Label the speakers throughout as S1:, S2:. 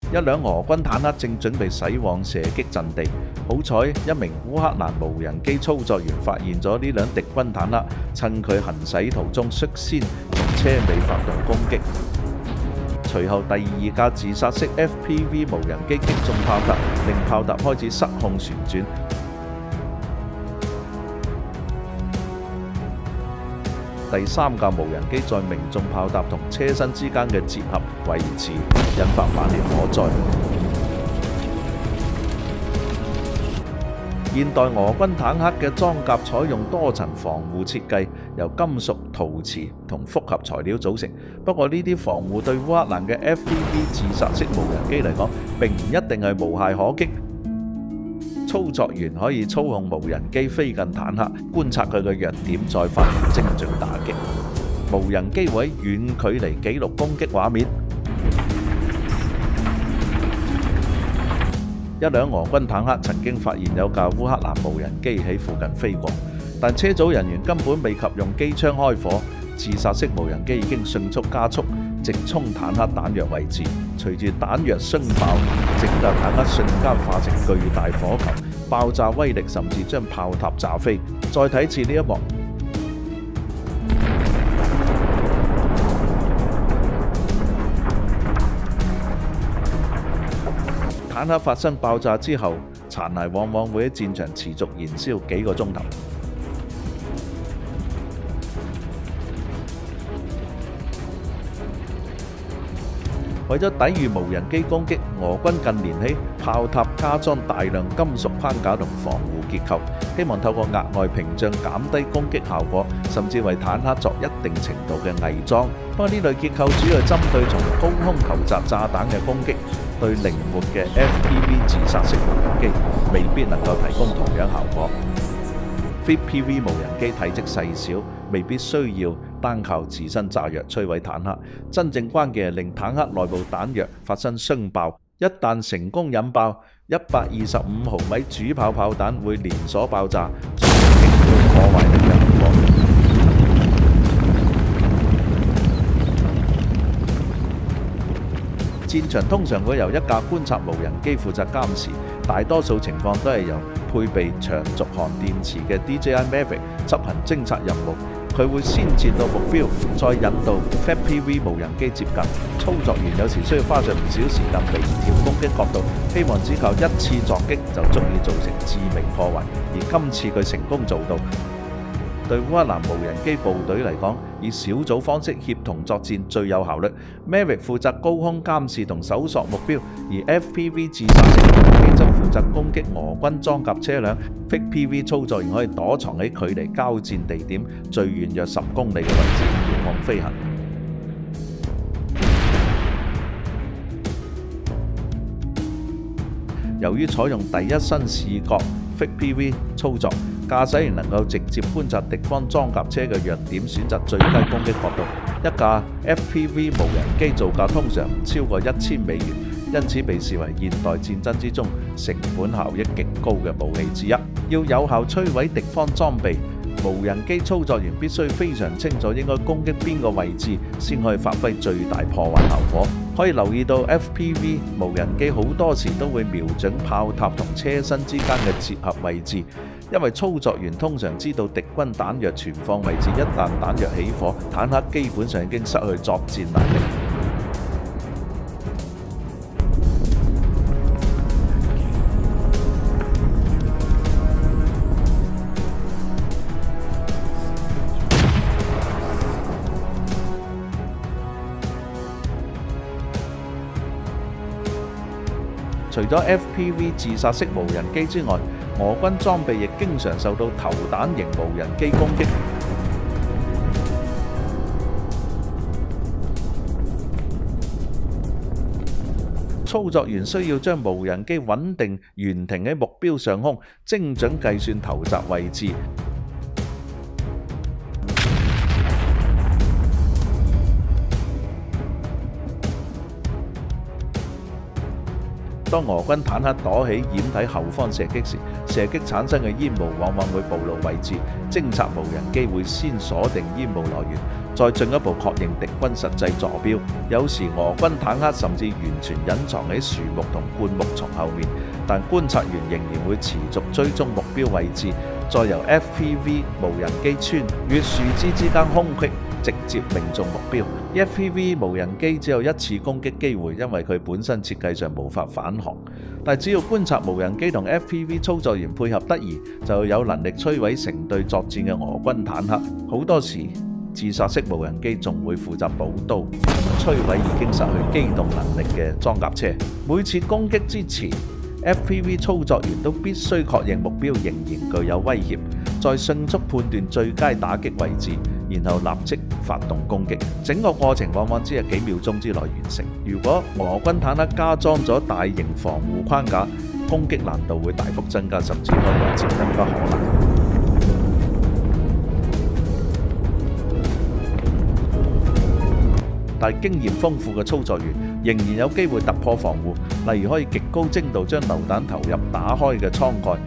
S1: 一輛俄軍坦克正準備駛往射擊陣地，好彩一名烏克蘭無人機操作員發現咗呢輛敵軍坦克，趁佢行駛途中率先從車尾發動攻擊。隨後第二架自殺式 FPV 無人機擊中炮塔，令炮塔開始失控旋轉。第三架無人機在命中炮塔同車身之間嘅接合維持，引發猛烈火災。現代俄軍坦克嘅裝甲採用多層防護設計，由金屬、陶瓷同複合材料組成。不過呢啲防護對烏克蘭嘅 FPV 自殺式無人機嚟講，並唔一定係無懈可擊。操作員可以操控無人機飛近坦克，觀察佢嘅弱點，再發動精準打擊。無人機會喺遠距離記錄攻擊畫面。一輛俄軍坦克曾經發現有架烏克蘭無人機喺附近飛過，但車組人員根本未及用機槍開火，自殺式無人機已經迅速加速，直衝坦克彈藥位置。隨住彈藥殉爆，整架坦克瞬間化成巨大火球，爆炸威力甚至將炮塔炸飛。再睇次呢一幕。坦克發生爆炸之後，殘骸往往會喺戰場持續燃燒幾個鐘頭。為咗抵禦無人機攻擊，俄軍近年喺炮塔加裝大量金屬框架同防護結構，希望透過額外屏障減低攻擊效果，甚至為坦克作一定程度嘅偽裝。不過呢類結構主要係針對從高空投擲炸彈嘅攻擊，對靈活嘅 FPV 自殺式無人機未必能夠提供同樣效果。FPV 無人機體積細小，未必需要單靠自身炸藥摧毀坦克，真正關鍵係令坦克內部彈藥發生殉爆。一旦成功引爆，125毫米主炮炮彈會連鎖爆炸，造成極具破壞力嘅後果。戰場通常會由一架觀察無人機負責監視，大多數情況都係由配備長續航電池嘅 DJI Mavic 執行偵察任務。佢會先見到目標，再引導 FPV 無人機接近。操作員有時需要花上唔少時間微調攻擊角度，希望只靠一次撞擊就足以造成致命破壞。而今次佢成功做到。對烏克蘭無人機部隊嚟講，以小組方式協同作戰最有效率。Mavic 負責高空監視同搜索目標，而 FPV 自殺式無人機則負責攻擊俄軍裝甲車輛。FPV 操作員可以躲藏喺距離交戰地點最遠約10公里嘅位置遙控飛行。由於採用第一身視覺 FPV 操作，駕駛員能夠直接觀察敵方裝甲車嘅弱點，選擇最佳攻擊角度。一架 FPV 無人機造價通常唔超過$1000，因此被視為現代戰爭之中成本效益極高嘅武器之一。要有效摧毀敵方裝備，無人機操作員必須非常清楚應該攻擊邊個位置，先可以發揮最大破壞效果。可以留意到 FPV 無人機好多時都會瞄準炮塔同車身之間嘅接合位置，因為操作員通常知道敵軍彈藥存放位置，一旦彈藥起火，坦克基本上已經失去作戰能力。除咗 FPV 自殺式無人機之外，俄軍裝備亦經常受到投彈型無人機攻擊。操作員需要將無人機穩定懸停喺目標上空，精準計算投擲位置。當俄軍坦克躲起掩體後方射擊時，射擊產生嘅煙霧往往會暴露位置，偵察無人機會先鎖定煙霧來源，再進一步確認敵軍實際坐標。有時俄軍坦克甚至完全隱藏喺樹木同灌木叢後面，但觀察員仍然會持續追蹤目標位置，再由 FPV 無人機穿越樹枝之間空隙，直接命中目標。FPV 無人機只有一次攻擊機會，因為佢本身設計上無法返航。但只要觀察無人機同 FPV 操作員配合得宜，就有能力摧毀成隊作戰嘅俄軍坦克。好多時自殺式無人機仲會負責補刀，摧毀已經失去機動能力嘅裝甲車。每次攻擊之前， FPV 操作員都必須確認目標仍然具有威脅，再迅速判斷最佳打擊位置，然後立即發動攻擊。整個過程往往只係幾秒鐘之內完成。如果俄軍坦克加裝咗大型防護框架，攻擊難度會大幅增加，甚至可能接近不可能。但經驗豐富嘅操作員仍然有機會突破防護，例如可以極高精度將榴彈投入打開嘅艙蓋，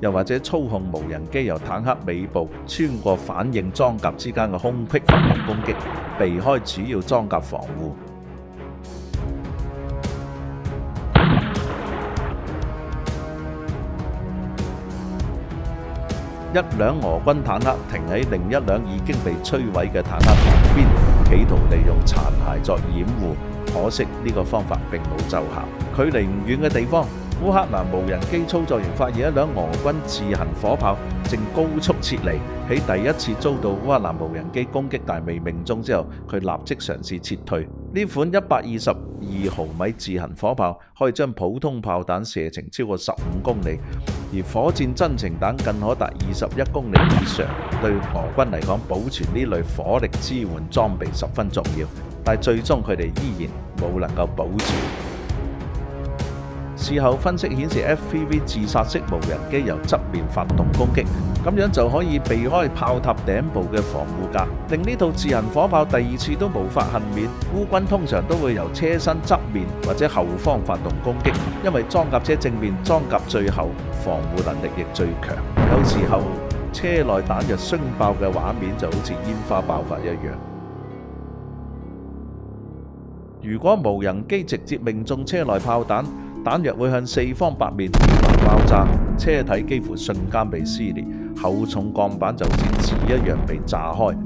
S1: 又或者操控無人機由坦克尾部穿過反應裝甲之間嘅空隙發動攻擊，避開主要裝甲防護。一輛俄軍坦克停喺另一輛已經被摧毀嘅坦克旁邊，企圖利用殘骸作掩護。可惜呢個方法並冇奏效。距離唔遠嘅地方，烏克蘭無人機操作員發現一輛俄軍自行火炮正高速撤離。喺第一次遭到烏克蘭無人機攻擊但未命中之後，佢立即嘗試撤退。呢款122毫米自行火炮可以將普通炮彈射程超過15公里，而火箭增程彈更可達21公里以上。對俄軍嚟講，保存呢類火力支援裝備十分重要，但最終佢哋依然冇能夠保住。事後分析顯示 ，FPV 自殺式無人機由側面發動攻擊，咁樣就可以避開炮塔頂部嘅防護架，令呢套自行火炮第二次都無法幸免。烏軍通常都會由車身側面或者後方發動攻擊，因為裝甲車正面裝甲最後，防護能力亦最強。有時候車內彈藥殉爆嘅畫面就好似煙花爆發一樣。如果無人機直接命中車內炮彈，彈藥會向四方八面爆炸，車體幾乎瞬間被撕裂，厚重鋼板就好似紙一樣被炸開。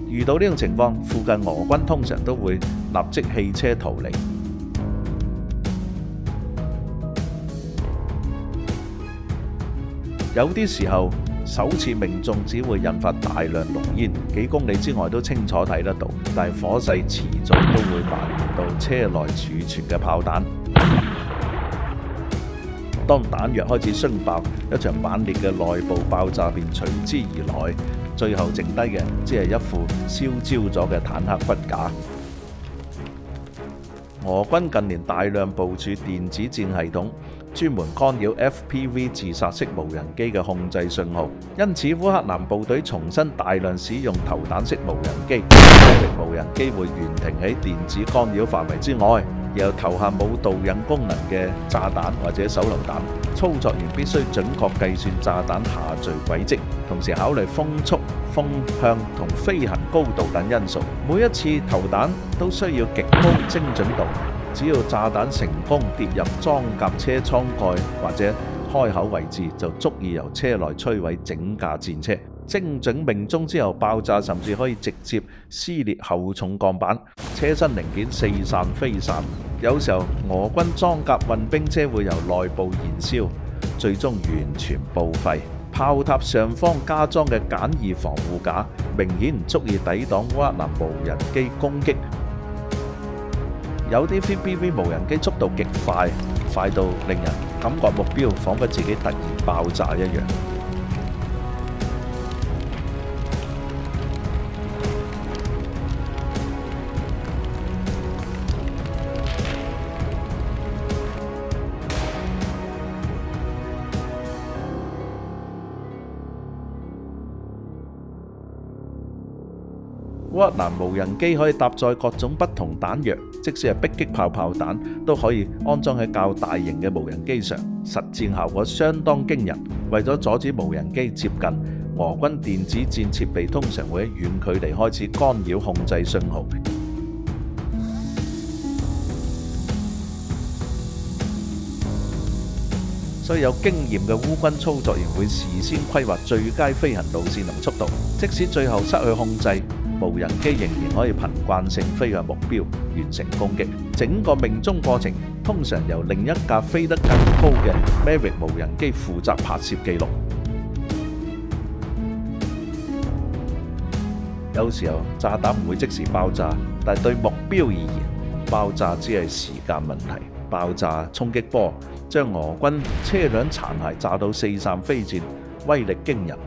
S1: 遇到呢種情況，附近俄軍通常都會立即棄車逃離。有啲時候，首次命中只會引發大量濃煙，幾公里之外都清楚睇得到，但係火勢遲早都會蔓延到車內儲存嘅炮彈。當彈藥開始殉爆，一場猛烈嘅內部爆炸便隨之而來，最後剩低嘅只係一副燒焦咗嘅坦克骨架。俄軍近年大量部署電子戰系統，專門干擾 FPV 自殺式無人機嘅控制信號，因此烏克蘭部隊重新大量使用投彈式無人機，無人機會懸停喺電子干擾範圍之外，然後投下冇導引功能嘅炸彈或者手榴彈。操作員必須準確計算炸彈下墜軌跡，同時考慮風速、風向同飛行高度等因素。每一次投彈都需要極高精準度，只要炸彈成功跌入裝甲車艙蓋或者開口位置，就足以由車內摧毀整架戰車。精準命中之後爆炸，甚至可以直接撕裂厚重鋼板，車身零件四散飛散。有時候俄軍裝甲運兵車會由內部燃燒，最終完全報廢。炮塔上方加裝嘅簡易防護架，明顯唔足以抵擋烏克蘭無人機攻擊。有啲 FPV 無人機速度極快，快到令人感覺目標彷彿自己突然爆炸一樣。烏克蘭無人機可以搭載各種不同彈藥，即使係迫擊炮彈都可以安裝喺較大型嘅無人機上，實戰效果相當驚人。為咗阻止無人機接近，俄軍電子戰設備通常會喺遠距離開始干擾控制信號。所以有經驗嘅烏軍操作員會事先規劃最佳飛行路線同速度，即使最後失去控制，無人機仍然可以憑慣性飛向目標，完成攻擊。整個命中過程通常由另一架飛得更高嘅 Mavic 無人機負責拍攝記錄。有時候炸彈唔會即時爆炸，但係對目標而言，爆炸只係時間問題。爆炸衝擊波將俄軍車輛殘骸炸到四散飛濺，威力驚人。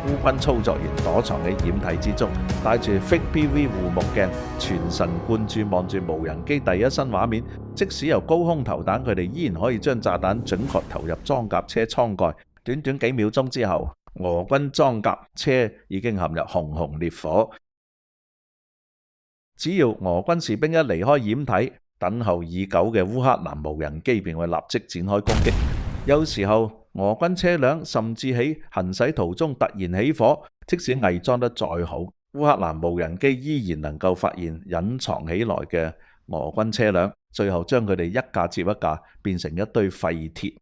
S1: 烏軍操作員躲藏喺掩體之中，帶住 Fake PV 護目鏡，全神貫注望住無人機第一身畫面。即使由高空投彈，佢哋依然可以將炸彈準確投入裝甲車艙蓋。短短幾秒鐘之後，俄軍裝甲車已經陷入熊熊烈火。只要俄軍士兵一離開掩體，等候已久嘅烏克蘭無人機便會立即展開攻擊。有時候俄軍車輛甚至喺行駛途中突然起火，即使偽裝得再好，烏克蘭無人機依然能夠發現隱藏起來嘅俄軍車輛，最後將佢哋一架接一架變成一堆廢鐵。